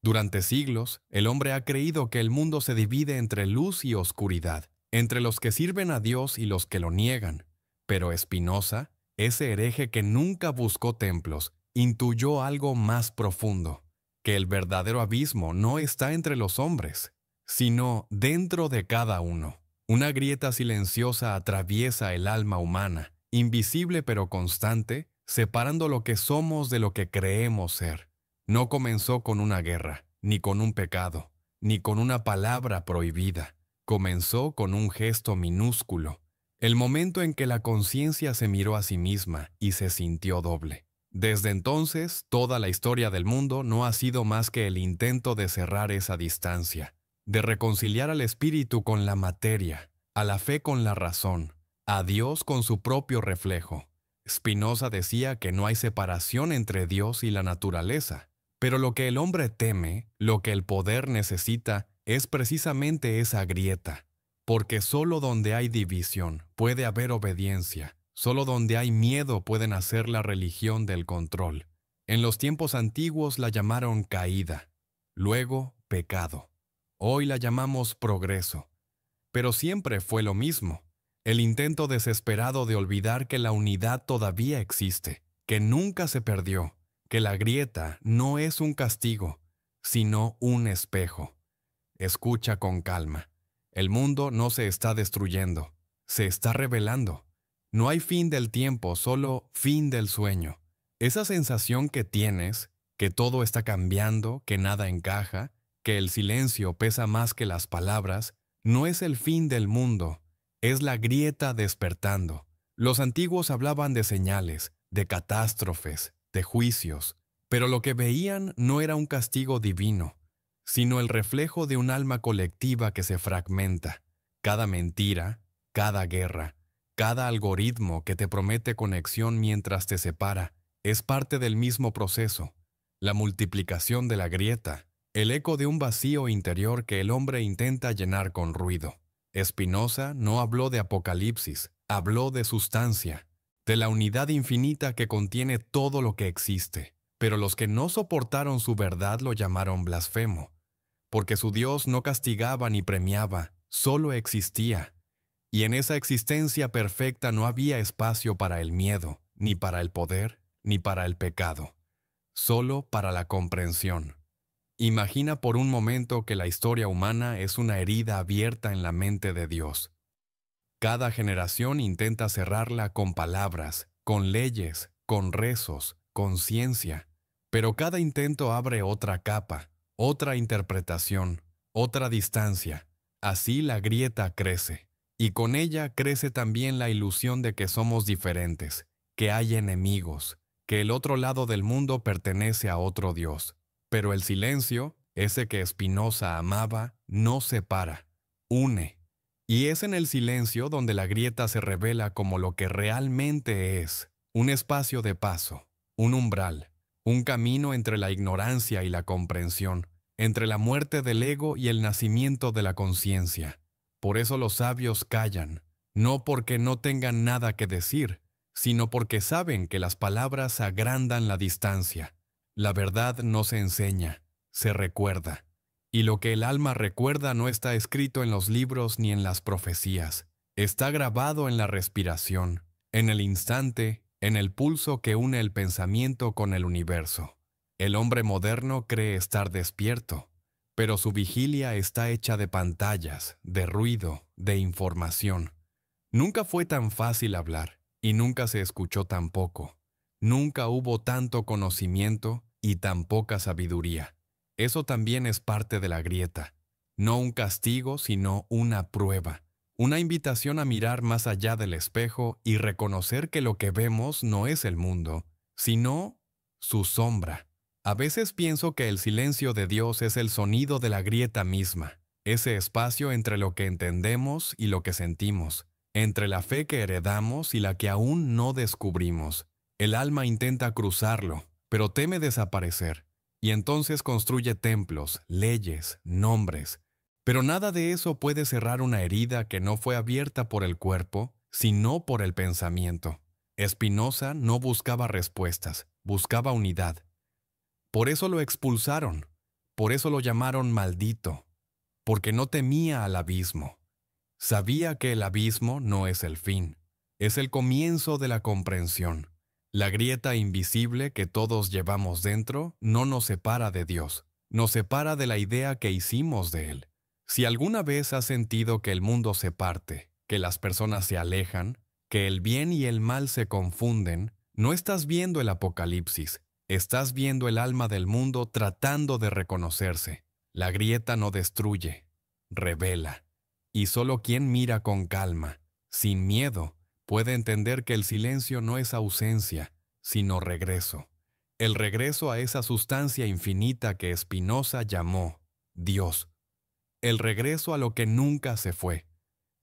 Durante siglos, el hombre ha creído que el mundo se divide entre luz y oscuridad, entre los que sirven a Dios y los que lo niegan. Pero Spinoza, ese hereje que nunca buscó templos, intuyó algo más profundo, que el verdadero abismo no está entre los hombres, sino dentro de cada uno. Una grieta silenciosa atraviesa el alma humana, invisible pero constante, separando lo que somos de lo que creemos ser. No comenzó con una guerra, ni con un pecado, ni con una palabra prohibida. Comenzó con un gesto minúsculo, el momento en que la conciencia se miró a sí misma y se sintió doble. Desde entonces, toda la historia del mundo no ha sido más que el intento de cerrar esa distancia, de reconciliar al espíritu con la materia, a la fe con la razón, a Dios con su propio reflejo. Spinoza decía que no hay separación entre Dios y la naturaleza, pero lo que el hombre teme, lo que el poder necesita, es precisamente esa grieta, porque solo donde hay división puede haber obediencia, solo donde hay miedo puede nacer la religión del control. En los tiempos antiguos la llamaron caída, luego pecado. Hoy la llamamos progreso, pero siempre fue lo mismo, el intento desesperado de olvidar que la unidad todavía existe, que nunca se perdió, que la grieta no es un castigo, sino un espejo. Escucha con calma. El mundo no se está destruyendo, se está revelando. No hay fin del tiempo, solo fin del sueño. Esa sensación que tienes, que todo está cambiando, que nada encaja, que el silencio pesa más que las palabras, no es el fin del mundo, es la grieta despertando. Los antiguos hablaban de señales, de catástrofes, de juicios, pero lo que veían no era un castigo divino, sino el reflejo de un alma colectiva que se fragmenta. Cada mentira, cada guerra, cada algoritmo que te promete conexión mientras te separa, es parte del mismo proceso, la multiplicación de la grieta, el eco de un vacío interior que el hombre intenta llenar con ruido. Spinoza no habló de apocalipsis, habló de sustancia, de la unidad infinita que contiene todo lo que existe. Pero los que no soportaron su verdad lo llamaron blasfemo, porque su Dios no castigaba ni premiaba, solo existía. Y en esa existencia perfecta no había espacio para el miedo, ni para el poder, ni para el pecado, solo para la comprensión. Imagina por un momento que la historia humana es una herida abierta en la mente de Dios. Cada generación intenta cerrarla con palabras, con leyes, con rezos, con ciencia, pero cada intento abre otra capa, otra interpretación, otra distancia. Así la grieta crece, y con ella crece también la ilusión de que somos diferentes, que hay enemigos, que el otro lado del mundo pertenece a otro Dios. Pero el silencio, ese que Spinoza amaba, no separa, une. Y es en el silencio donde la grieta se revela como lo que realmente es, un espacio de paso, un umbral, un camino entre la ignorancia y la comprensión, entre la muerte del ego y el nacimiento de la conciencia. Por eso los sabios callan, no porque no tengan nada que decir, sino porque saben que las palabras agrandan la distancia. La verdad no se enseña, se recuerda. Y lo que el alma recuerda no está escrito en los libros ni en las profecías. Está grabado en la respiración, en el instante, en el pulso que une el pensamiento con el universo. El hombre moderno cree estar despierto, pero su vigilia está hecha de pantallas, de ruido, de información. Nunca fue tan fácil hablar, y nunca se escuchó tan poco. Nunca hubo tanto conocimiento y tan poca sabiduría. Eso también es parte de la grieta. No un castigo, sino una prueba. Una invitación a mirar más allá del espejo y reconocer que lo que vemos no es el mundo, sino su sombra. A veces pienso que el silencio de Dios es el sonido de la grieta misma, ese espacio entre lo que entendemos y lo que sentimos, entre la fe que heredamos y la que aún no descubrimos. El alma intenta cruzarlo, pero teme desaparecer, y entonces construye templos, leyes, nombres. Pero nada de eso puede cerrar una herida que no fue abierta por el cuerpo, sino por el pensamiento. Spinoza no buscaba respuestas, buscaba unidad. Por eso lo expulsaron, Por eso lo llamaron maldito, porque no temía al abismo. Sabía que el abismo no es el fin, es el comienzo de la comprensión. La grieta invisible que todos llevamos dentro no nos separa de Dios, nos separa de la idea que hicimos de Él. Si alguna vez has sentido que el mundo se parte, que las personas se alejan, que el bien y el mal se confunden, no estás viendo el Apocalipsis, estás viendo el alma del mundo tratando de reconocerse. La grieta no destruye, revela. Y solo quien mira con calma, sin miedo, puede entender que el silencio no es ausencia, sino regreso. El regreso a esa sustancia infinita que Spinoza llamó Dios. El regreso a lo que nunca se fue.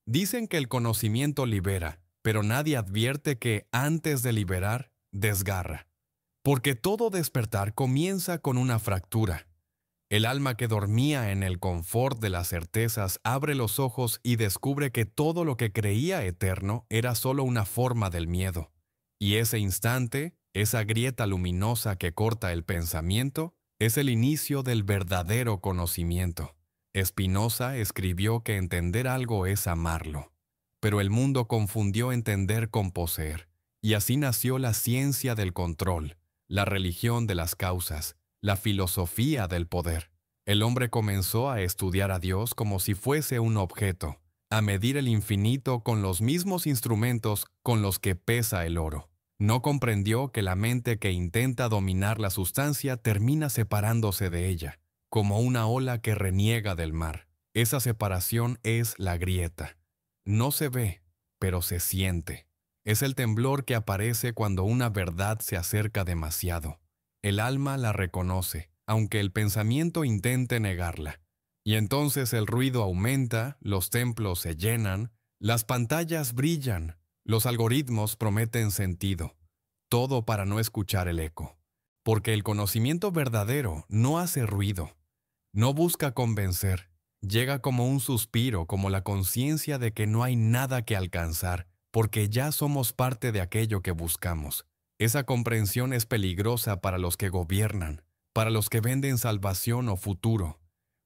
Dicen que el conocimiento libera, pero nadie advierte que antes de liberar, desgarra. Porque todo despertar comienza con una fractura. El alma que dormía en el confort de las certezas abre los ojos y descubre que todo lo que creía eterno era solo una forma del miedo. Y ese instante, esa grieta luminosa que corta el pensamiento, es el inicio del verdadero conocimiento. Spinoza escribió que entender algo es amarlo. Pero el mundo confundió entender con poseer. Y así nació la ciencia del control, la religión de las causas, la filosofía del poder. El hombre comenzó a estudiar a Dios como si fuese un objeto, a medir el infinito con los mismos instrumentos con los que pesa el oro. No comprendió que la mente que intenta dominar la sustancia termina separándose de ella, como una ola que reniega del mar. Esa separación es la grieta. No se ve, pero se siente. Es el temblor que aparece cuando una verdad se acerca demasiado. El alma la reconoce, aunque el pensamiento intente negarla. Y entonces el ruido aumenta, los templos se llenan, las pantallas brillan, los algoritmos prometen sentido. Todo para no escuchar el eco. Porque el conocimiento verdadero no hace ruido. No busca convencer. Llega como un suspiro, como la conciencia de que no hay nada que alcanzar, porque ya somos parte de aquello que buscamos. Esa comprensión es peligrosa para los que gobiernan, para los que venden salvación o futuro.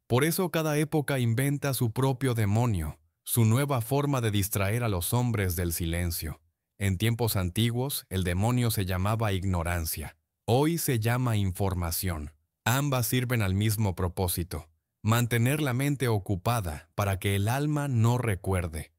Por eso cada época inventa su propio demonio, su nueva forma de distraer a los hombres del silencio. En tiempos antiguos, el demonio se llamaba ignorancia. Hoy se llama información. Ambas sirven al mismo propósito: mantener la mente ocupada para que el alma no recuerde.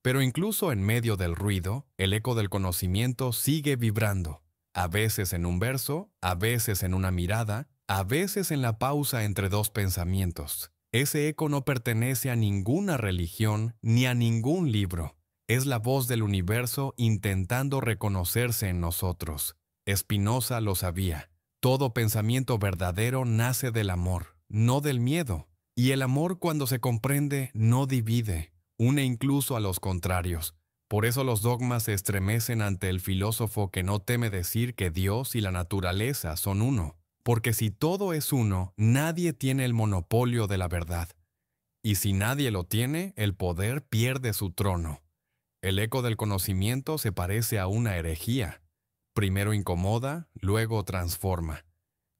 Pero incluso en medio del ruido, el eco del conocimiento sigue vibrando, a veces en un verso, a veces en una mirada, a veces en la pausa entre dos pensamientos. Ese eco no pertenece a ninguna religión ni a ningún libro. Es la voz del universo intentando reconocerse en nosotros. Spinoza lo sabía. Todo pensamiento verdadero nace del amor, no del miedo. Y el amor, cuando se comprende, no divide, une incluso a los contrarios. Por eso los dogmas se estremecen ante el filósofo que no teme decir que Dios y la naturaleza son uno. Porque si todo es uno, nadie tiene el monopolio de la verdad. Y si nadie lo tiene, el poder pierde su trono. El eco del conocimiento se parece a una herejía. Primero incomoda, luego transforma.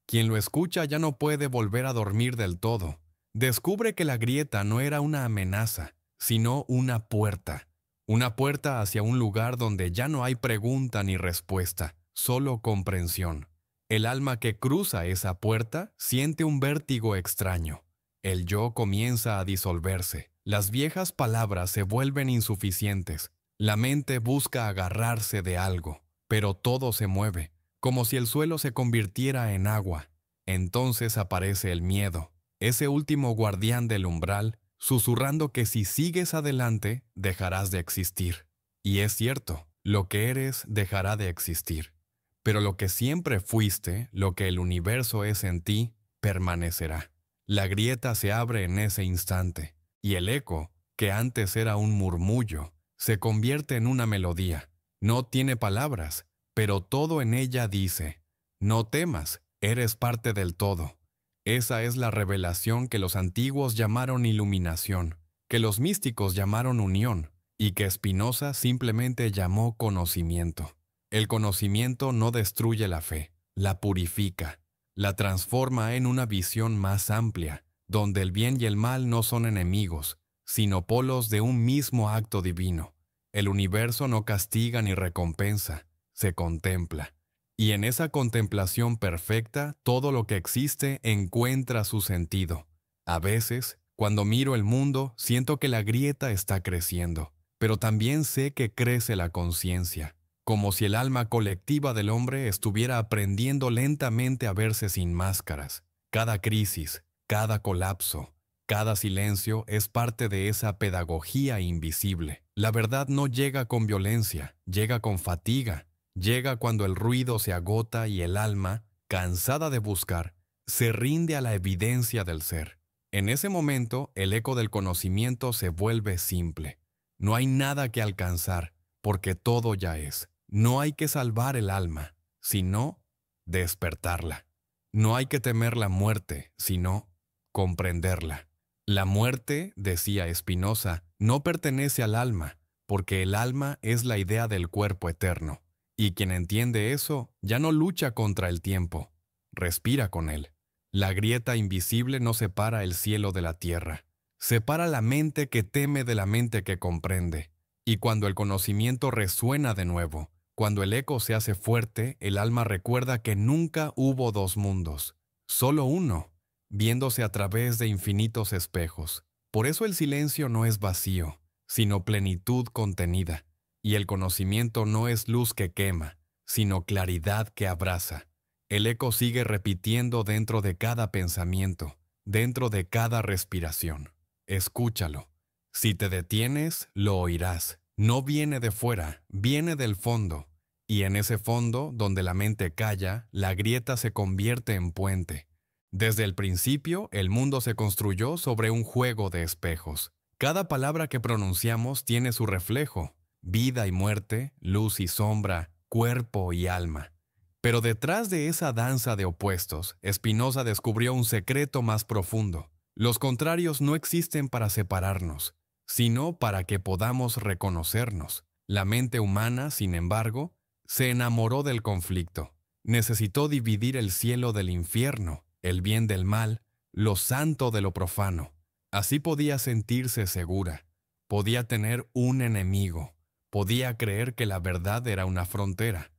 Quien lo escucha ya no puede volver a dormir del todo. Descubre que la grieta no era una amenaza, sino una puerta. Una puerta hacia un lugar donde ya no hay pregunta ni respuesta, solo comprensión. El alma que cruza esa puerta siente un vértigo extraño. El yo comienza a disolverse. Las viejas palabras se vuelven insuficientes. La mente busca agarrarse de algo, pero todo se mueve, como si el suelo se convirtiera en agua. Entonces aparece el miedo, ese último guardián del umbral, susurrando que si sigues adelante, dejarás de existir. Y es cierto, lo que eres dejará de existir. Pero lo que siempre fuiste, lo que el universo es en ti, permanecerá. La grieta se abre en ese instante, y el eco, que antes era un murmullo, se convierte en una melodía. No tiene palabras, pero todo en ella dice: no temas, eres parte del todo. Esa es la revelación que los antiguos llamaron iluminación, que los místicos llamaron unión, y que Spinoza simplemente llamó conocimiento. El conocimiento no destruye la fe, la purifica. la transforma en una visión más amplia, donde el bien y el mal no son enemigos, sino polos de un mismo acto divino. El universo no castiga ni recompensa, se contempla. Y en esa contemplación perfecta, todo lo que existe encuentra su sentido. A veces, cuando miro el mundo, siento que la grieta está creciendo, pero también sé que crece la conciencia, como si el alma colectiva del hombre estuviera aprendiendo lentamente a verse sin máscaras. Cada crisis, cada colapso, cada silencio es parte de esa pedagogía invisible. La verdad no llega con violencia, llega con fatiga, llega cuando el ruido se agota y el alma, cansada de buscar, se rinde a la evidencia del ser. En ese momento, el eco del conocimiento se vuelve simple. No hay nada que alcanzar, porque todo ya es. No hay que salvar el alma, sino despertarla. No hay que temer la muerte, sino comprenderla. La muerte, decía Spinoza, no pertenece al alma, porque el alma es la idea del cuerpo eterno. Y quien entiende eso ya no lucha contra el tiempo, respira con él. La grieta invisible no separa el cielo de la tierra, separa la mente que teme de la mente que comprende. Y cuando el conocimiento resuena de nuevo, cuando el eco se hace fuerte, el alma recuerda que nunca hubo dos mundos, solo uno, viéndose a través de infinitos espejos. Por eso el silencio no es vacío, sino plenitud contenida. Y el conocimiento no es luz que quema, sino claridad que abraza. El eco sigue repitiendo dentro de cada pensamiento, dentro de cada respiración. Escúchalo. Si te detienes, lo oirás. No viene de fuera, viene del fondo. Y en ese fondo, donde la mente calla, la grieta se convierte en puente. Desde el principio, el mundo se construyó sobre un juego de espejos. Cada palabra que pronunciamos tiene su reflejo. Vida y muerte, luz y sombra, cuerpo y alma. Pero detrás de esa danza de opuestos, Spinoza descubrió un secreto más profundo. Los contrarios no existen para separarnos, sino para que podamos reconocernos. La mente humana, sin embargo, se enamoró del conflicto. Necesitó dividir el cielo del infierno, el bien del mal, lo santo de lo profano. Así podía sentirse segura. Podía tener un enemigo. Podía creer que la verdad era una frontera,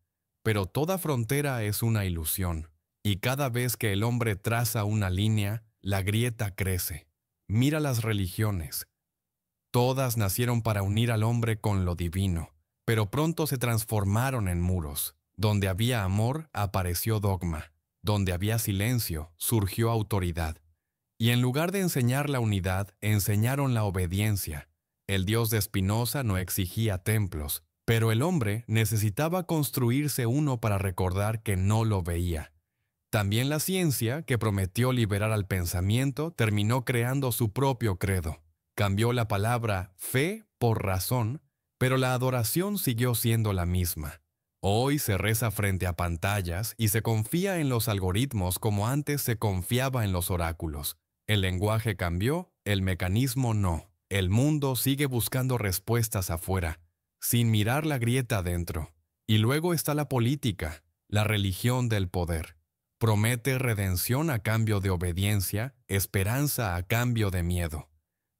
pero toda frontera es una ilusión, y cada vez que el hombre traza una línea, la grieta crece. Mira las religiones. Todas nacieron para unir al hombre con lo divino, pero pronto se transformaron en muros. Donde había amor, apareció dogma. Donde había silencio, surgió autoridad. Y en lugar de enseñar la unidad, enseñaron la obediencia. El Dios de Spinoza no exigía templos, pero el hombre necesitaba construirse uno para recordar que no lo veía. También la ciencia, que prometió liberar al pensamiento, terminó creando su propio credo. Cambió la palabra fe por razón, pero la adoración siguió siendo la misma. Hoy se reza frente a pantallas y se confía en los algoritmos como antes se confiaba en los oráculos. El lenguaje cambió, el mecanismo no. El mundo sigue buscando respuestas afuera, sin mirar la grieta adentro. Y luego está la política, la religión del poder. Promete redención a cambio de obediencia, esperanza a cambio de miedo.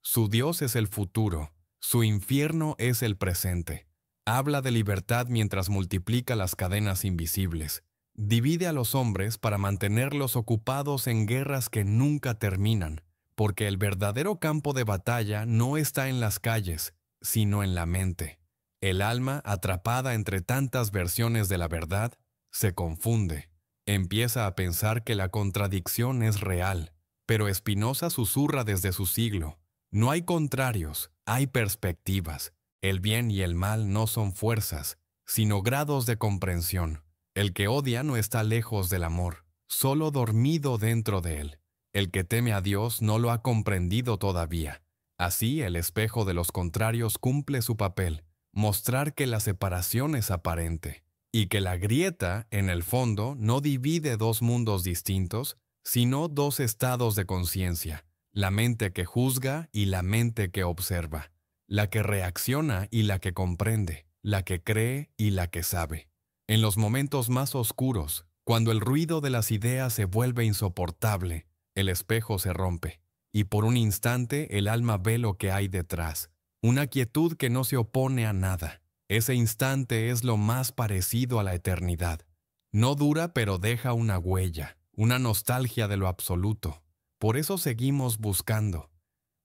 Su Dios es el futuro, su infierno es el presente. Habla de libertad mientras multiplica las cadenas invisibles. Divide a los hombres para mantenerlos ocupados en guerras que nunca terminan. Porque el verdadero campo de batalla no está en las calles, sino en la mente. El alma, atrapada entre tantas versiones de la verdad, se confunde. Empieza a pensar que la contradicción es real, pero Spinoza susurra desde su siglo. No hay contrarios, hay perspectivas. El bien y el mal no son fuerzas, sino grados de comprensión. El que odia no está lejos del amor, solo dormido dentro de él. El que teme a Dios no lo ha comprendido todavía. Así, el espejo de los contrarios cumple su papel, mostrar que la separación es aparente, y que la grieta, en el fondo, no divide dos mundos distintos, sino dos estados de conciencia, la mente que juzga y la mente que observa, la que reacciona y la que comprende, la que cree y la que sabe. En los momentos más oscuros, Cuando el ruido de las ideas se vuelve insoportable, el espejo se rompe, y por un instante el alma ve lo que hay detrás, una quietud que no se opone a nada. Ese instante es lo más parecido a la eternidad. No dura, pero deja una huella, una nostalgia de lo absoluto. Por eso seguimos buscando,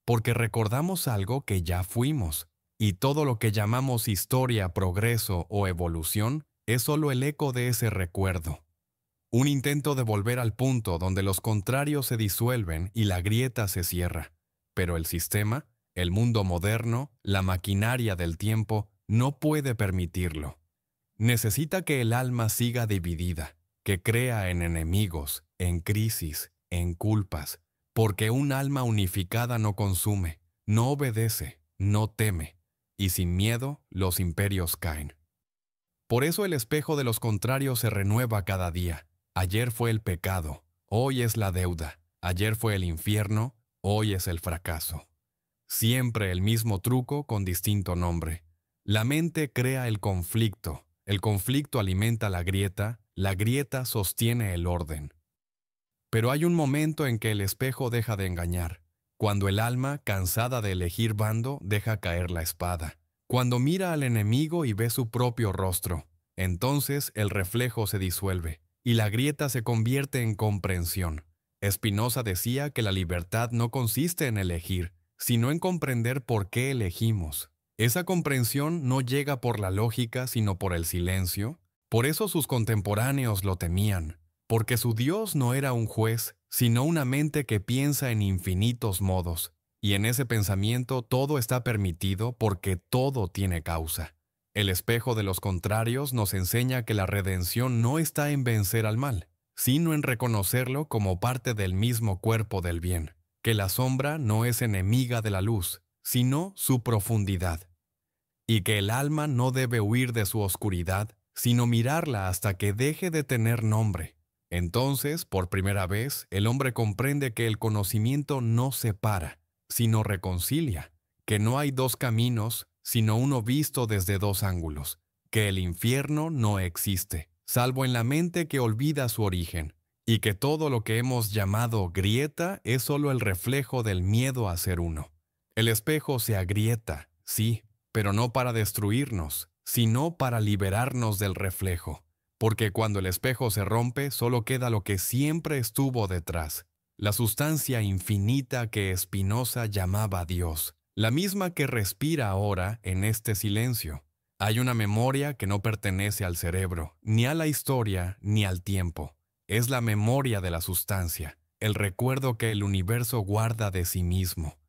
porque recordamos algo que ya fuimos, y todo lo que llamamos historia, progreso o evolución es solo el eco de ese recuerdo. Un intento de volver al punto donde los contrarios se disuelven y la grieta se cierra. Pero el sistema, el mundo moderno, la maquinaria del tiempo, no puede permitirlo. Necesita que el alma siga dividida, que crea en enemigos, en crisis, en culpas, porque un alma unificada no consume, no obedece, no teme, y sin miedo los imperios caen. Por eso el espejo de los contrarios se renueva cada día. Ayer fue el pecado, hoy es la deuda. Ayer fue el infierno, hoy es el fracaso. Siempre el mismo truco con distinto nombre. La mente crea el conflicto alimenta la grieta sostiene el orden. Pero hay un momento en que el espejo deja de engañar, cuando el alma, cansada de elegir bando, deja caer la espada. Cuando mira al enemigo y ve su propio rostro, entonces el reflejo se disuelve y la grieta se convierte en comprensión. Spinoza decía que la libertad no consiste en elegir, sino en comprender por qué elegimos. Esa comprensión no llega por la lógica, sino por el silencio. Por eso sus contemporáneos lo temían, porque su Dios no era un juez, sino una mente que piensa en infinitos modos, y en ese pensamiento todo está permitido porque todo tiene causa. El espejo de los contrarios nos enseña que la redención no está en vencer al mal, sino en reconocerlo como parte del mismo cuerpo del bien, que la sombra no es enemiga de la luz, sino su profundidad, y que el alma no debe huir de su oscuridad, sino mirarla hasta que deje de tener nombre. Entonces, por primera vez, el hombre comprende que el conocimiento no separa, sino reconcilia, que no hay dos caminos, sino uno visto desde dos ángulos, que el infierno no existe, salvo en la mente que olvida su origen, y que todo lo que hemos llamado grieta es solo el reflejo del miedo a ser uno. El espejo se agrieta, sí, pero no para destruirnos, sino para liberarnos del reflejo, porque cuando el espejo se rompe solo queda lo que siempre estuvo detrás, la sustancia infinita que Spinoza llamaba Dios, la misma que respira ahora en este silencio. Hay una memoria que no pertenece al cerebro, ni a la historia, ni al tiempo. Es la memoria de la sustancia, el recuerdo que el universo guarda de sí mismo.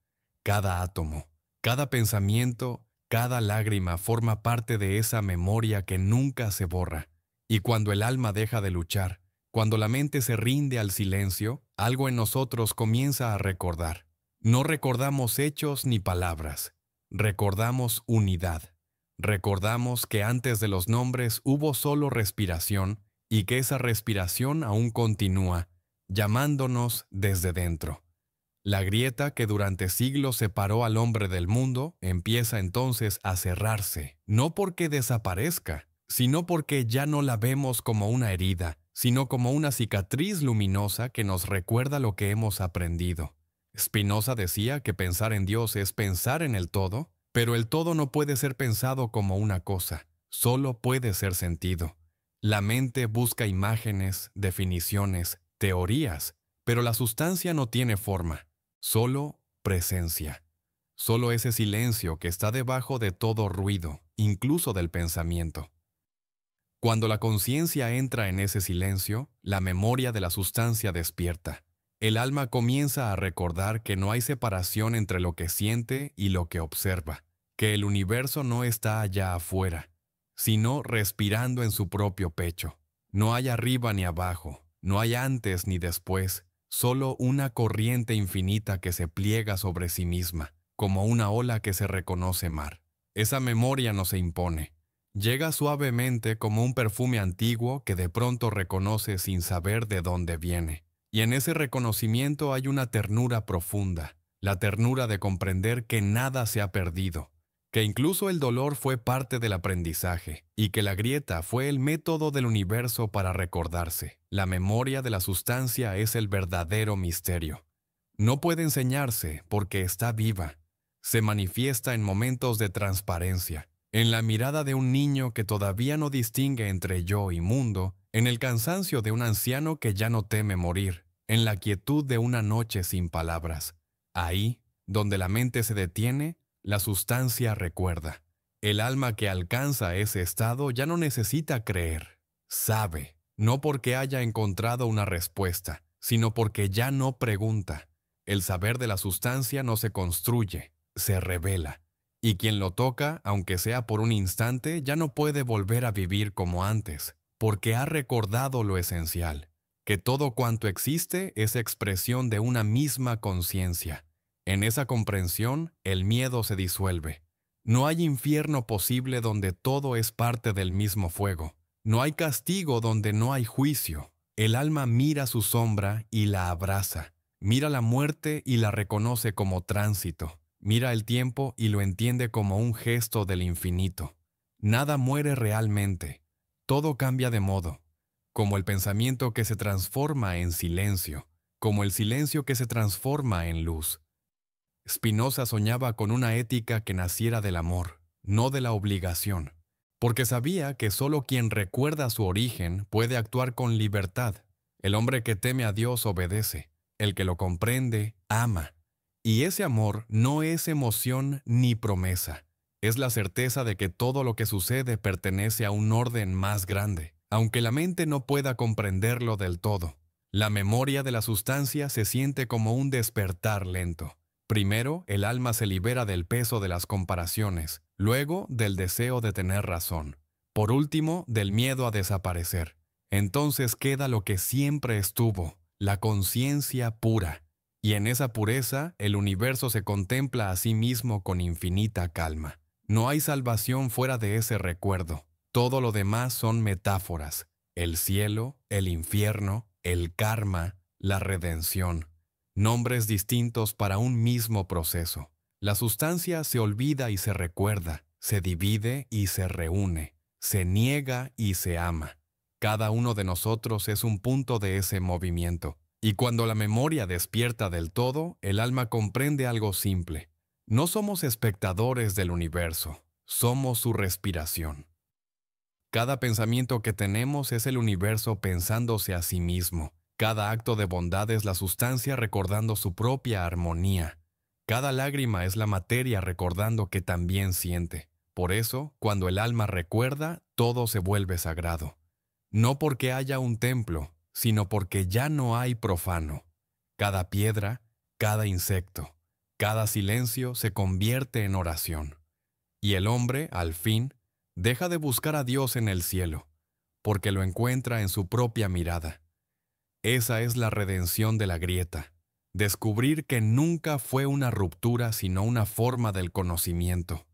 Cada átomo, cada pensamiento, cada lágrima forma parte de esa memoria que nunca se borra. Y cuando el alma deja de luchar, cuando la mente se rinde al silencio, algo en nosotros comienza a recordar. No recordamos hechos ni palabras, recordamos unidad. Recordamos que antes de los nombres hubo solo respiración y que esa respiración aún continúa, llamándonos desde dentro. La grieta que durante siglos separó al hombre del mundo empieza entonces a cerrarse, no porque desaparezca, sino porque ya no la vemos como una herida, sino como una cicatriz luminosa que nos recuerda lo que hemos aprendido. Spinoza decía que pensar en Dios es pensar en el todo, pero el todo no puede ser pensado como una cosa, solo puede ser sentido. La mente busca imágenes, definiciones, teorías, pero la sustancia no tiene forma, solo presencia. Solo ese silencio que está debajo de todo ruido, incluso del pensamiento. Cuando la conciencia entra en ese silencio, la memoria de la sustancia despierta. El alma comienza a recordar que no hay separación entre lo que siente y lo que observa, que el universo no está allá afuera, sino respirando en su propio pecho. No hay arriba ni abajo, no hay antes ni después, solo una corriente infinita que se pliega sobre sí misma, como una ola que se reconoce mar. Esa memoria no se impone. Llega suavemente como un perfume antiguo que de pronto reconoce sin saber de dónde viene. Y en ese reconocimiento hay una ternura profunda, la ternura de comprender que nada se ha perdido, que incluso el dolor fue parte del aprendizaje y que la grieta fue el método del universo para recordarse. La memoria de la sustancia es el verdadero misterio. No puede enseñarse porque está viva. Se manifiesta en momentos de transparencia, en la mirada de un niño que todavía no distingue entre yo y mundo, en el cansancio de un anciano que ya no teme morir, en la quietud de una noche sin palabras. Ahí, donde la mente se detiene, la sustancia recuerda. El alma que alcanza ese estado ya no necesita creer. Sabe, no porque haya encontrado una respuesta, sino porque ya no pregunta. El saber de la sustancia no se construye, se revela. Y quien lo toca, aunque sea por un instante, ya no puede volver a vivir como antes, porque ha recordado lo esencial, que todo cuanto existe es expresión de una misma conciencia. En esa comprensión, el miedo se disuelve. No hay infierno posible donde todo es parte del mismo fuego. No hay castigo donde no hay juicio. El alma mira su sombra y la abraza. Mira la muerte y la reconoce como tránsito. Mira el tiempo y lo entiende como un gesto del infinito. Nada muere realmente. Todo cambia de modo. Como el pensamiento que se transforma en silencio. Como el silencio que se transforma en luz. Spinoza soñaba con una ética que naciera del amor, no de la obligación, porque sabía que solo quien recuerda su origen puede actuar con libertad. El hombre que teme a Dios obedece, el que lo comprende, ama. Y ese amor no es emoción ni promesa, es la certeza de que todo lo que sucede pertenece a un orden más grande, aunque la mente no pueda comprenderlo del todo. La memoria de la sustancia se siente como un despertar lento. Primero, el alma se libera del peso de las comparaciones, luego del deseo de tener razón, por último, del miedo a desaparecer. Entonces queda lo que siempre estuvo, la conciencia pura, y en esa pureza el universo se contempla a sí mismo con infinita calma. No hay salvación fuera de ese recuerdo. Todo lo demás son metáforas: el cielo, el infierno, el karma, la redención. Nombres distintos para un mismo proceso. La sustancia se olvida y se recuerda, se divide y se reúne, se niega y se ama. Cada uno de nosotros es un punto de ese movimiento. Y cuando la memoria despierta del todo, el alma comprende algo simple. No somos espectadores del universo, somos su respiración. Cada pensamiento que tenemos es el universo pensándose a sí mismo. Cada acto de bondad es la sustancia recordando su propia armonía. Cada lágrima es la materia recordando que también siente. Por eso, cuando el alma recuerda, todo se vuelve sagrado. No porque haya un templo, sino porque ya no hay profano. Cada piedra, cada insecto, cada silencio se convierte en oración. Y el hombre, al fin, deja de buscar a Dios en el cielo, porque lo encuentra en su propia mirada. Esa es la redención de la grieta. Descubrir que nunca fue una ruptura sino una forma del conocimiento.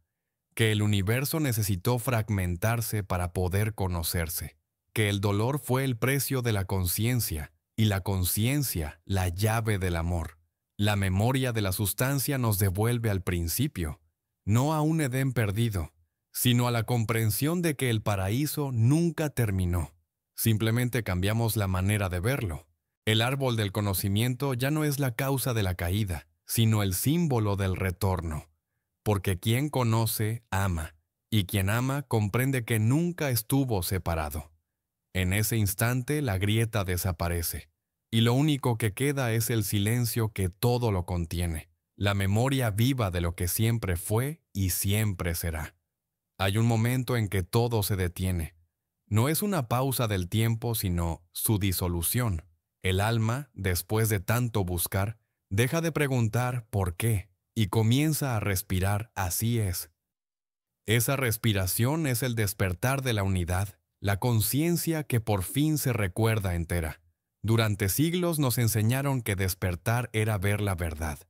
Que el universo necesitó fragmentarse para poder conocerse. Que el dolor fue el precio de la conciencia y la conciencia la llave del amor. La memoria de la sustancia nos devuelve al principio, no a un Edén perdido, sino a la comprensión de que el paraíso nunca terminó. Simplemente cambiamos la manera de verlo. El árbol del conocimiento ya no es la causa de la caída, sino el símbolo del retorno. Porque quien conoce, ama, y quien ama comprende que nunca estuvo separado. En ese instante la grieta desaparece, y lo único que queda es el silencio que todo lo contiene, la memoria viva de lo que siempre fue y siempre será. Hay un momento en que todo se detiene. No es una pausa del tiempo, sino su disolución. El alma, después de tanto buscar, deja de preguntar por qué y comienza a respirar así es. Esa respiración es el despertar de la unidad, la conciencia que por fin se recuerda entera. Durante siglos nos enseñaron que despertar era ver la verdad,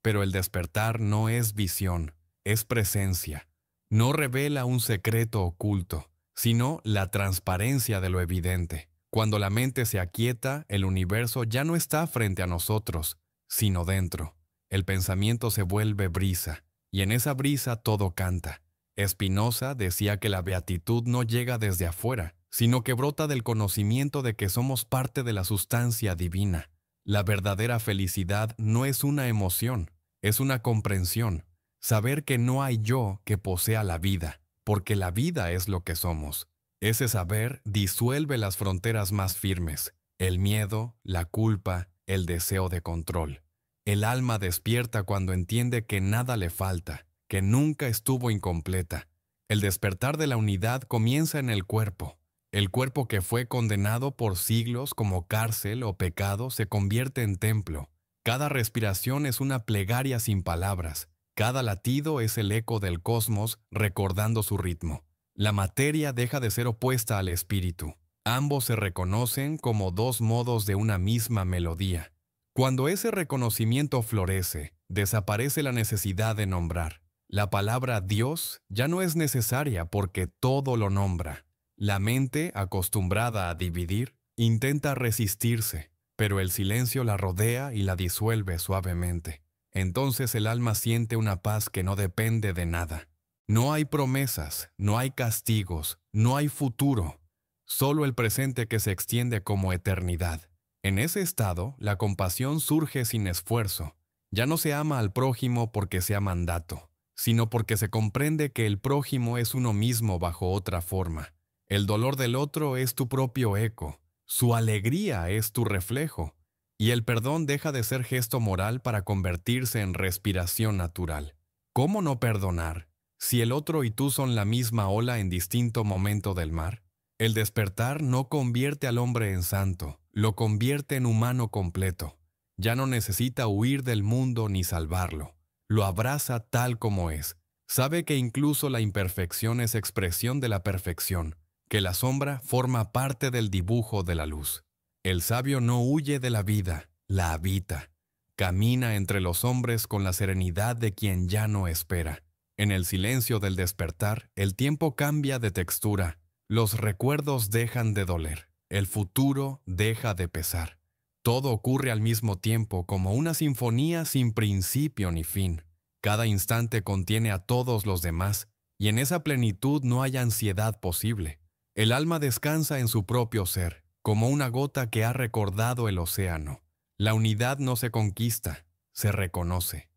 pero el despertar no es visión, es presencia. No revela un secreto oculto, sino la transparencia de lo evidente. Cuando la mente se aquieta, el universo ya no está frente a nosotros, sino dentro. El pensamiento se vuelve brisa, y en esa brisa todo canta. Spinoza decía que la beatitud no llega desde afuera, sino que brota del conocimiento de que somos parte de la sustancia divina. La verdadera felicidad no es una emoción, es una comprensión. Saber que no hay yo que posea la vida, porque la vida es lo que somos. Ese saber disuelve las fronteras más firmes, el miedo, la culpa, el deseo de control. El alma despierta cuando entiende que nada le falta, que nunca estuvo incompleta. El despertar de la unidad comienza en el cuerpo. El cuerpo que fue condenado por siglos como cárcel o pecado se convierte en templo. Cada respiración es una plegaria sin palabras. Cada latido es el eco del cosmos recordando su ritmo. La materia deja de ser opuesta al espíritu. Ambos se reconocen como dos modos de una misma melodía. Cuando ese reconocimiento florece, desaparece la necesidad de nombrar. La palabra Dios ya no es necesaria porque todo lo nombra. La mente, acostumbrada a dividir, intenta resistirse, pero el silencio la rodea y la disuelve suavemente. Entonces el alma siente una paz que no depende de nada. No hay promesas, no hay castigos, no hay futuro, solo el presente que se extiende como eternidad. En ese estado, la compasión surge sin esfuerzo. Ya no se ama al prójimo porque sea mandato, sino porque se comprende que el prójimo es uno mismo bajo otra forma. El dolor del otro es tu propio eco, su alegría es tu reflejo, y el perdón deja de ser gesto moral para convertirse en respiración natural. ¿Cómo no perdonar si el otro y tú son la misma ola en distinto momento del mar? El despertar no convierte al hombre en santo, lo convierte en humano completo. Ya no necesita huir del mundo ni salvarlo. Lo abraza tal como es. Sabe que incluso la imperfección es expresión de la perfección, que la sombra forma parte del dibujo de la luz. El sabio no huye de la vida, la habita. Camina entre los hombres con la serenidad de quien ya no espera. En el silencio del despertar, el tiempo cambia de textura. Los recuerdos dejan de doler. El futuro deja de pesar. Todo ocurre al mismo tiempo como una sinfonía sin principio ni fin. Cada instante contiene a todos los demás, y en esa plenitud no hay ansiedad posible. El alma descansa en su propio ser, como una gota que ha recordado el océano. La unidad no se conquista, se reconoce.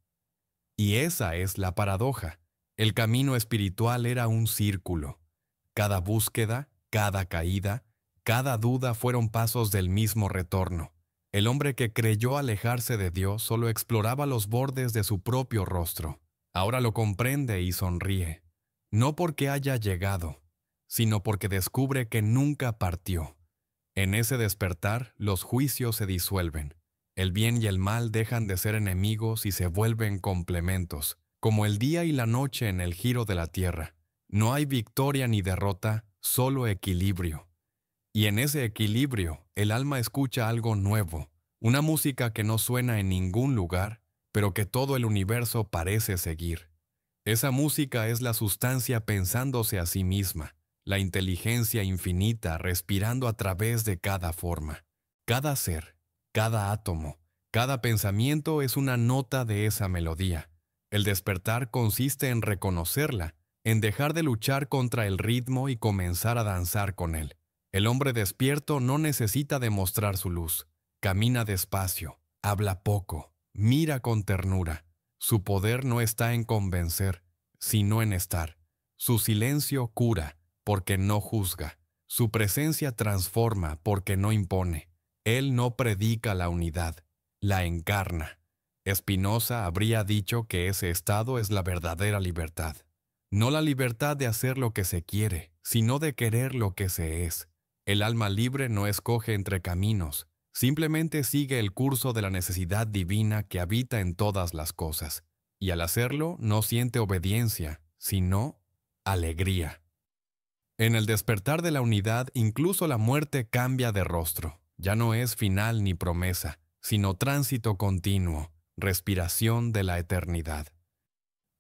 Y esa es la paradoja. El camino espiritual era un círculo. Cada búsqueda, cada caída, cada duda fueron pasos del mismo retorno. El hombre que creyó alejarse de Dios solo exploraba los bordes de su propio rostro. Ahora lo comprende y sonríe, no porque haya llegado, sino porque descubre que nunca partió. En ese despertar, los juicios se disuelven. El bien y el mal dejan de ser enemigos y se vuelven complementos, como el día y la noche en el giro de la tierra. No hay victoria ni derrota, solo equilibrio. Y en ese equilibrio, el alma escucha algo nuevo, una música que no suena en ningún lugar, pero que todo el universo parece seguir. Esa música es la sustancia pensándose a sí misma, la inteligencia infinita respirando a través de cada forma. Cada ser, cada átomo, cada pensamiento es una nota de esa melodía. El despertar consiste en reconocerla, en dejar de luchar contra el ritmo y comenzar a danzar con él. El hombre despierto no necesita demostrar su luz. Camina despacio, habla poco, mira con ternura. Su poder no está en convencer, sino en estar. Su silencio cura, porque no juzga. Su presencia transforma, porque no impone. Él no predica la unidad, la encarna. Spinoza habría dicho que ese estado es la verdadera libertad. No la libertad de hacer lo que se quiere, sino de querer lo que se es. El alma libre no escoge entre caminos, simplemente sigue el curso de la necesidad divina que habita en todas las cosas, y al hacerlo no siente obediencia, sino alegría. En el despertar de la unidad, incluso la muerte cambia de rostro. Ya no es final ni promesa, sino tránsito continuo, respiración de la eternidad.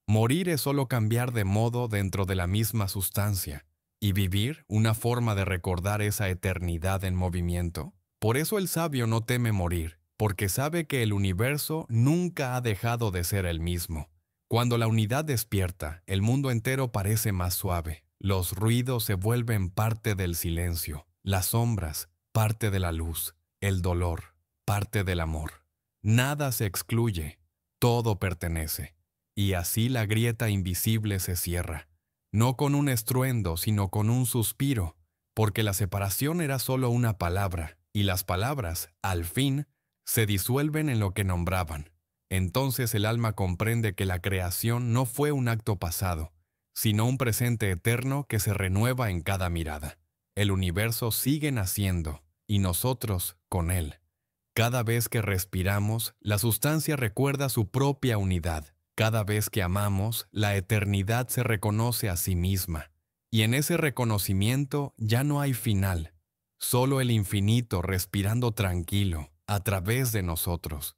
Morir es solo cambiar de modo dentro de la misma sustancia, y vivir una forma de recordar esa eternidad en movimiento. Por eso el sabio no teme morir, porque sabe que el universo nunca ha dejado de ser el mismo. Cuando la unidad despierta, el mundo entero parece más suave. Los ruidos se vuelven parte del silencio, las sombras, parte de la luz, el dolor, parte del amor. Nada se excluye, todo pertenece. Y así la grieta invisible se cierra, no con un estruendo, sino con un suspiro, porque la separación era solo una palabra, y las palabras, al fin, se disuelven en lo que nombraban. Entonces el alma comprende que la creación no fue un acto pasado, sino un presente eterno que se renueva en cada mirada. El universo sigue naciendo, y nosotros con él. Cada vez que respiramos, la sustancia recuerda su propia unidad. Cada vez que amamos, la eternidad se reconoce a sí misma. Y en ese reconocimiento ya no hay final, solo el infinito respirando tranquilo a través de nosotros.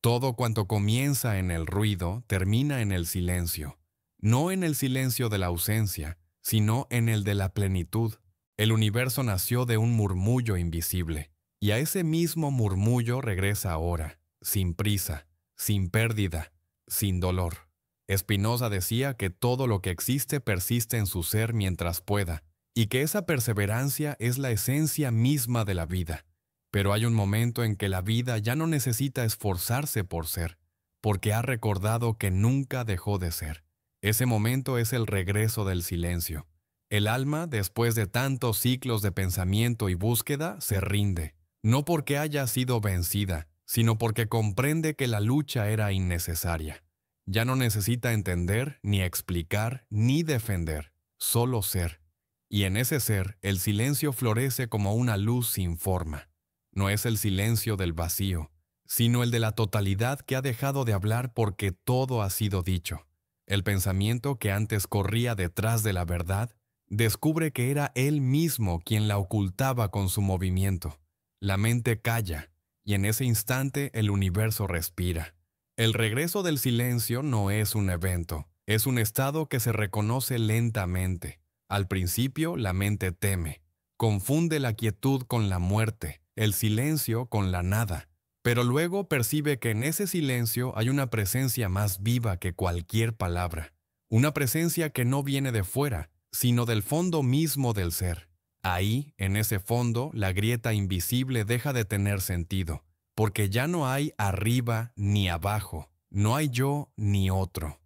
Todo cuanto comienza en el ruido termina en el silencio, no en el silencio de la ausencia, sino en el de la plenitud. El universo nació de un murmullo invisible, y a ese mismo murmullo regresa ahora, sin prisa, sin pérdida, sin dolor. Spinoza decía que todo lo que existe persiste en su ser mientras pueda, y que esa perseverancia es la esencia misma de la vida. Pero hay un momento en que la vida ya no necesita esforzarse por ser, porque ha recordado que nunca dejó de ser. Ese momento es el regreso del silencio. El alma, después de tantos ciclos de pensamiento y búsqueda, se rinde, no porque haya sido vencida, sino porque comprende que la lucha era innecesaria. Ya no necesita entender, ni explicar, ni defender, solo ser. Y en ese ser, el silencio florece como una luz sin forma. No es el silencio del vacío, sino el de la totalidad que ha dejado de hablar porque todo ha sido dicho. El pensamiento que antes corría detrás de la verdad, descubre que era él mismo quien la ocultaba con su movimiento. La mente calla, y en ese instante el universo respira. El regreso del silencio no es un evento, es un estado que se reconoce lentamente. Al principio la mente teme, confunde la quietud con la muerte, el silencio con la nada, pero luego percibe que en ese silencio hay una presencia más viva que cualquier palabra, una presencia que no viene de fuera, sino del fondo mismo del ser. Ahí, en ese fondo, la grieta invisible deja de tener sentido, porque ya no hay arriba ni abajo, no hay yo ni otro.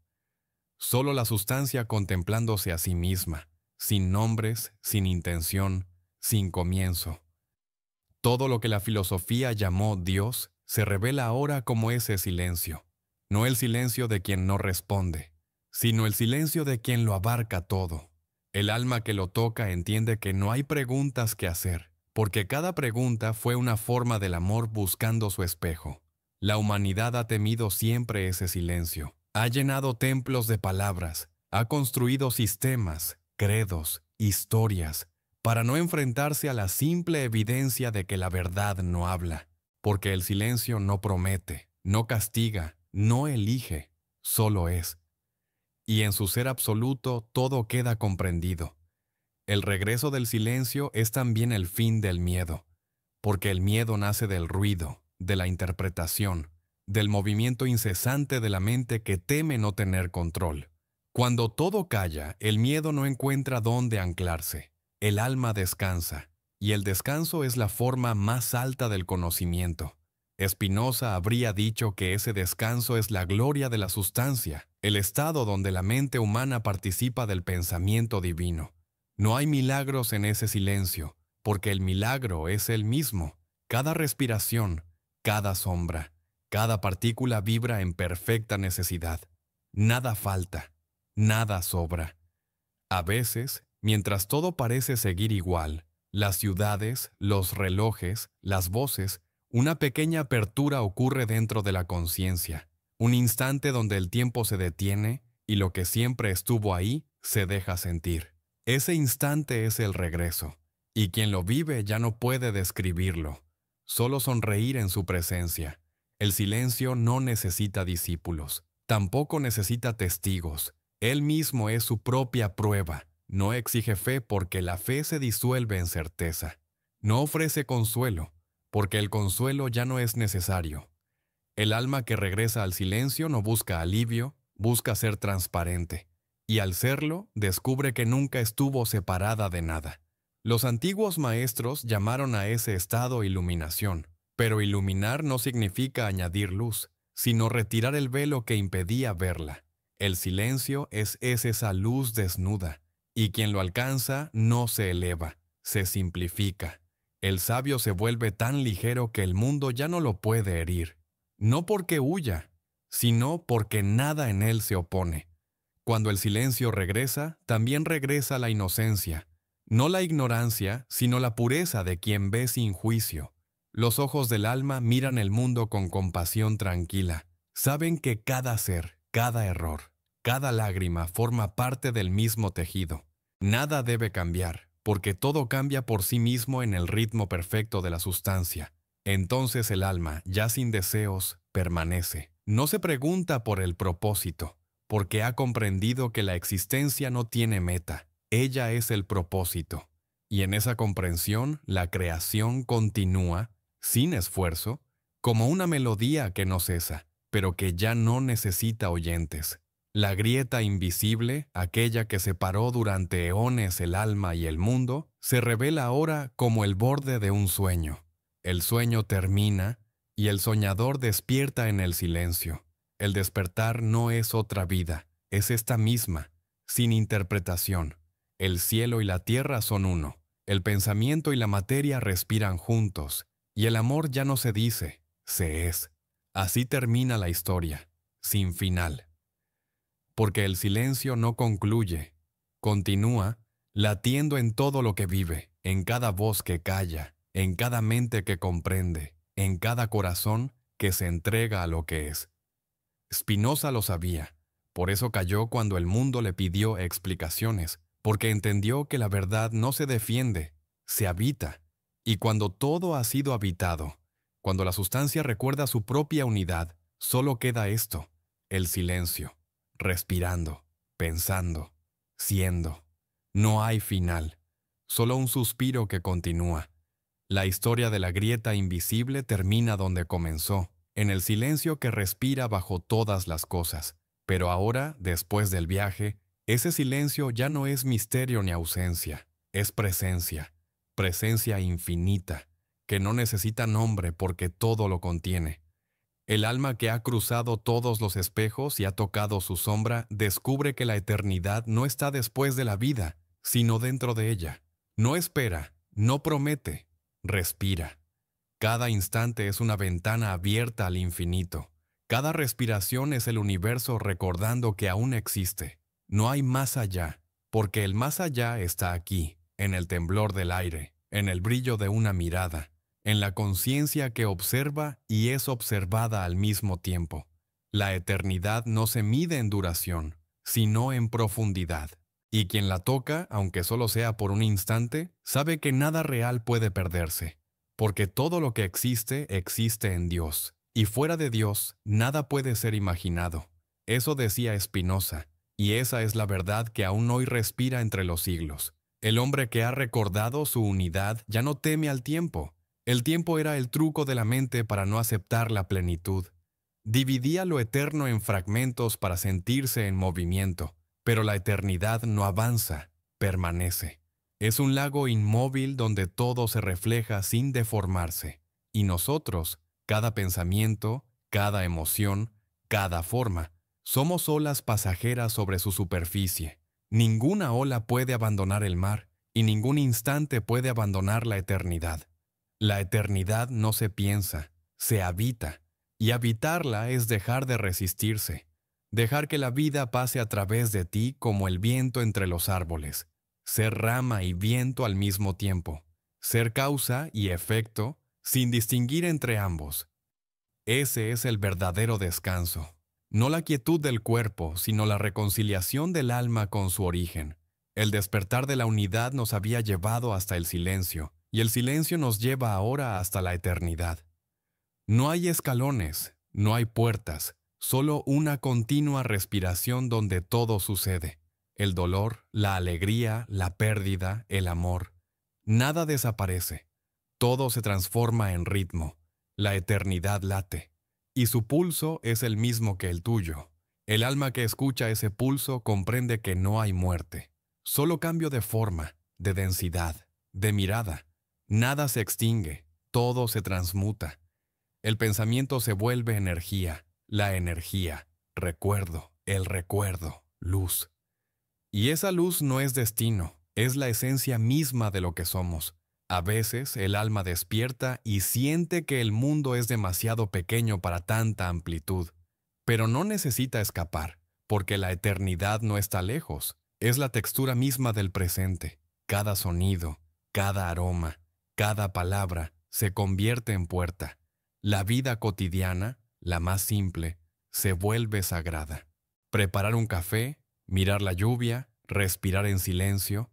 Solo la sustancia contemplándose a sí misma, sin nombres, sin intención, sin comienzo. Todo lo que la filosofía llamó Dios se revela ahora como ese silencio. No el silencio de quien no responde, sino el silencio de quien lo abarca todo. El alma que lo toca entiende que no hay preguntas que hacer, porque cada pregunta fue una forma del amor buscando su espejo. La humanidad ha temido siempre ese silencio. Ha llenado templos de palabras, ha construido sistemas, credos, historias, para no enfrentarse a la simple evidencia de que la verdad no habla, porque el silencio no promete, no castiga, no elige, solo es. Y en su ser absoluto todo queda comprendido. El regreso del silencio es también el fin del miedo, porque el miedo nace del ruido, de la interpretación, del movimiento incesante de la mente que teme no tener control. Cuando todo calla, el miedo no encuentra dónde anclarse. El alma descansa, y el descanso es la forma más alta del conocimiento. Spinoza habría dicho que ese descanso es la gloria de la sustancia, el estado donde la mente humana participa del pensamiento divino. No hay milagros en ese silencio, porque el milagro es él mismo. Cada respiración, cada sombra, cada partícula vibra en perfecta necesidad. Nada falta, nada sobra. A veces, mientras todo parece seguir igual, las ciudades, los relojes, las voces, una pequeña apertura ocurre dentro de la conciencia, un instante donde el tiempo se detiene y lo que siempre estuvo ahí se deja sentir. Ese instante es el regreso, y quien lo vive ya no puede describirlo, solo sonreír en su presencia. El silencio no necesita discípulos, tampoco necesita testigos. Él mismo es su propia prueba. No exige fe porque la fe se disuelve en certeza. No ofrece consuelo, porque el consuelo ya no es necesario. El alma que regresa al silencio no busca alivio, busca ser transparente, y al serlo, descubre que nunca estuvo separada de nada. Los antiguos maestros llamaron a ese estado iluminación, pero iluminar no significa añadir luz, sino retirar el velo que impedía verla. El silencio es esa luz desnuda, y quien lo alcanza no se eleva, se simplifica. El sabio se vuelve tan ligero que el mundo ya no lo puede herir, no porque huya, sino porque nada en él se opone. Cuando el silencio regresa, también regresa la inocencia, no la ignorancia, sino la pureza de quien ve sin juicio. Los ojos del alma miran el mundo con compasión tranquila. Saben que cada ser, cada error, cada lágrima forma parte del mismo tejido. Nada debe cambiar, porque todo cambia por sí mismo en el ritmo perfecto de la sustancia. Entonces el alma, ya sin deseos, permanece. No se pregunta por el propósito, porque ha comprendido que la existencia no tiene meta. Ella es el propósito. Y en esa comprensión, la creación continúa, sin esfuerzo, como una melodía que no cesa, pero que ya no necesita oyentes. La grieta invisible, aquella que separó durante eones el alma y el mundo, se revela ahora como el borde de un sueño. El sueño termina y el soñador despierta en el silencio. El despertar no es otra vida, es esta misma, sin interpretación. El cielo y la tierra son uno. El pensamiento y la materia respiran juntos, y el amor ya no se dice, se es. Así termina la historia, sin final. Porque el silencio no concluye, continúa, latiendo en todo lo que vive, en cada voz que calla, en cada mente que comprende, en cada corazón que se entrega a lo que es. Spinoza lo sabía, por eso calló cuando el mundo le pidió explicaciones, porque entendió que la verdad no se defiende, se habita. Y cuando todo ha sido habitado, cuando la sustancia recuerda su propia unidad, solo queda esto, el silencio, respirando, pensando, siendo. No hay final, solo un suspiro que continúa. La historia de la grieta invisible termina donde comenzó, en el silencio que respira bajo todas las cosas. Pero ahora, después del viaje, ese silencio ya no es misterio ni ausencia, es presencia, presencia infinita, que no necesita nombre porque todo lo contiene. El alma que ha cruzado todos los espejos y ha tocado su sombra descubre que la eternidad no está después de la vida, sino dentro de ella. No espera, no promete, respira. Cada instante es una ventana abierta al infinito. Cada respiración es el universo recordando que aún existe. No hay más allá, porque el más allá está aquí, en el temblor del aire, en el brillo de una mirada, en la conciencia que observa y es observada al mismo tiempo. La eternidad no se mide en duración, sino en profundidad. Y quien la toca, aunque solo sea por un instante, sabe que nada real puede perderse, porque todo lo que existe existe en Dios, y fuera de Dios nada puede ser imaginado. Eso decía Spinoza, y esa es la verdad que aún hoy respira entre los siglos. El hombre que ha recordado su unidad ya no teme al tiempo. El tiempo era el truco de la mente para no aceptar la plenitud. Dividía lo eterno en fragmentos para sentirse en movimiento, pero la eternidad no avanza, permanece. Es un lago inmóvil donde todo se refleja sin deformarse, y nosotros, cada pensamiento, cada emoción, cada forma, somos olas pasajeras sobre su superficie. Ninguna ola puede abandonar el mar, y ningún instante puede abandonar la eternidad. La eternidad no se piensa, se habita, y habitarla es dejar de resistirse, dejar que la vida pase a través de ti como el viento entre los árboles. Ser rama y viento al mismo tiempo, ser causa y efecto, sin distinguir entre ambos. Ese es el verdadero descanso, no la quietud del cuerpo, sino la reconciliación del alma con su origen. El despertar de la unidad nos había llevado hasta el silencio, y el silencio nos lleva ahora hasta la eternidad. No hay escalones, no hay puertas, solo una continua respiración donde todo sucede. El dolor, la alegría, la pérdida, el amor. Nada desaparece. Todo se transforma en ritmo. La eternidad late. Y su pulso es el mismo que el tuyo. El alma que escucha ese pulso comprende que no hay muerte, solo cambio de forma, de densidad, de mirada. Nada se extingue, todo se transmuta. El pensamiento se vuelve energía, la energía, recuerdo, el recuerdo, luz. Y esa luz no es destino, es la esencia misma de lo que somos. A veces el alma despierta y siente que el mundo es demasiado pequeño para tanta amplitud, pero no necesita escapar, porque la eternidad no está lejos, es la textura misma del presente. Cada sonido, cada aroma, cada palabra se convierte en puerta. La vida cotidiana, la más simple, se vuelve sagrada. Preparar un café, mirar la lluvia, respirar en silencio.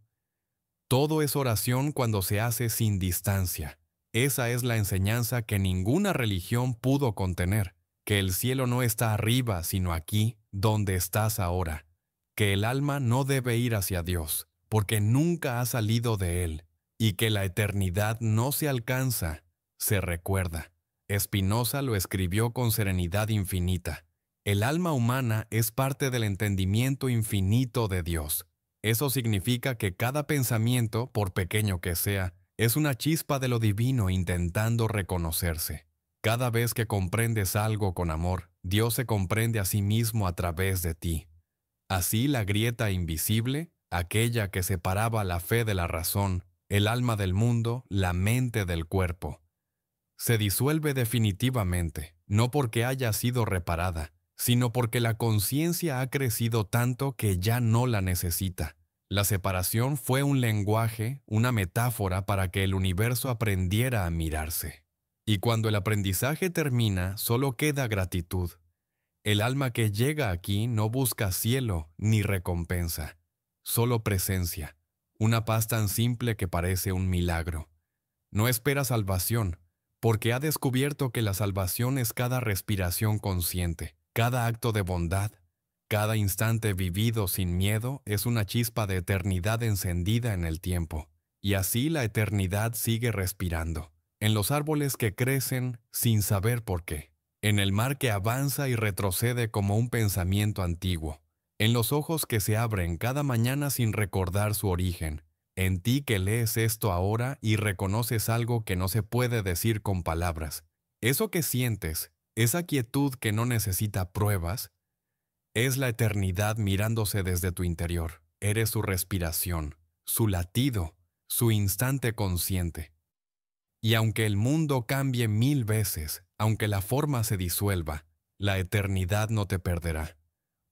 Todo es oración cuando se hace sin distancia. Esa es la enseñanza que ninguna religión pudo contener, que el cielo no está arriba sino aquí, donde estás ahora, que el alma no debe ir hacia Dios, porque nunca ha salido de Él, y que la eternidad no se alcanza, se recuerda. Spinoza lo escribió con serenidad infinita. El alma humana es parte del entendimiento infinito de Dios. Eso significa que cada pensamiento, por pequeño que sea, es una chispa de lo divino intentando reconocerse. Cada vez que comprendes algo con amor, Dios se comprende a sí mismo a través de ti. Así la grieta invisible, aquella que separaba la fe de la razón, el alma del mundo, la mente del cuerpo, se disuelve definitivamente, no porque haya sido reparada, sino porque la conciencia ha crecido tanto que ya no la necesita. La separación fue un lenguaje, una metáfora para que el universo aprendiera a mirarse. Y cuando el aprendizaje termina, solo queda gratitud. El alma que llega aquí no busca cielo ni recompensa, solo presencia, una paz tan simple que parece un milagro. No espera salvación, porque ha descubierto que la salvación es cada respiración consciente, cada acto de bondad, cada instante vivido sin miedo es una chispa de eternidad encendida en el tiempo. Y así la eternidad sigue respirando, en los árboles que crecen sin saber por qué, en el mar que avanza y retrocede como un pensamiento antiguo, en los ojos que se abren cada mañana sin recordar su origen, en ti que lees esto ahora y reconoces algo que no se puede decir con palabras. Eso que sientes, esa quietud que no necesita pruebas, es la eternidad mirándose desde tu interior. Eres su respiración, su latido, su instante consciente. Y aunque el mundo cambie 1000 veces, aunque la forma se disuelva, la eternidad no te perderá,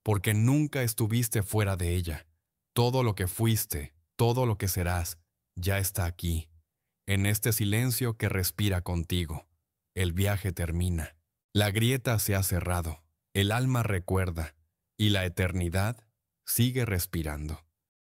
porque nunca estuviste fuera de ella. Todo lo que fuiste, todo lo que serás, ya está aquí, en este silencio que respira contigo. El viaje termina, la grieta se ha cerrado, el alma recuerda, y la eternidad sigue respirando.